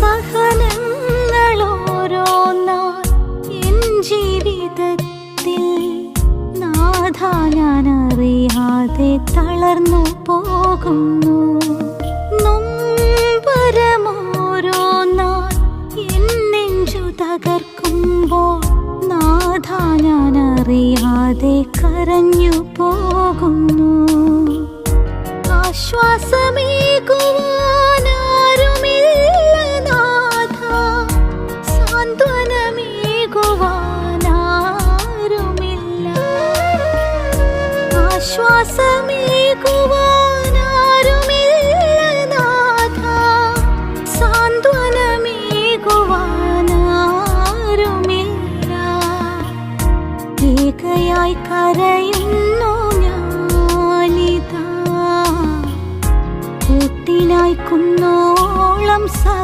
സഹനങ്ങളോരോന്നാൾ N ജീവിതത്തിൽ നാഥ ഞാനറിയാതെ തളർന്നു പോകുന്നു. നൊമ്പരമോരോന്നാൾ എൻ നെഞ്ചു തകർക്കുമ്പോൾ നാഥ ഞാനറിയാതെ കരഞ്ഞു പോകുന്നു. ആശ്വാസമേകുവാനാരുമില്ല നാഥ, സാന്ത്വനമേകുവാനാരുമില്ല. ആശ്വാസമേകുവാനാരുമില്ല നാഥ, സാന്ത്വനമേകുവാനാരുമില്ല. ഏകയായി കരയുന്നു ഞാനിതാ, കൂട്ടിനായി കുന്നോളം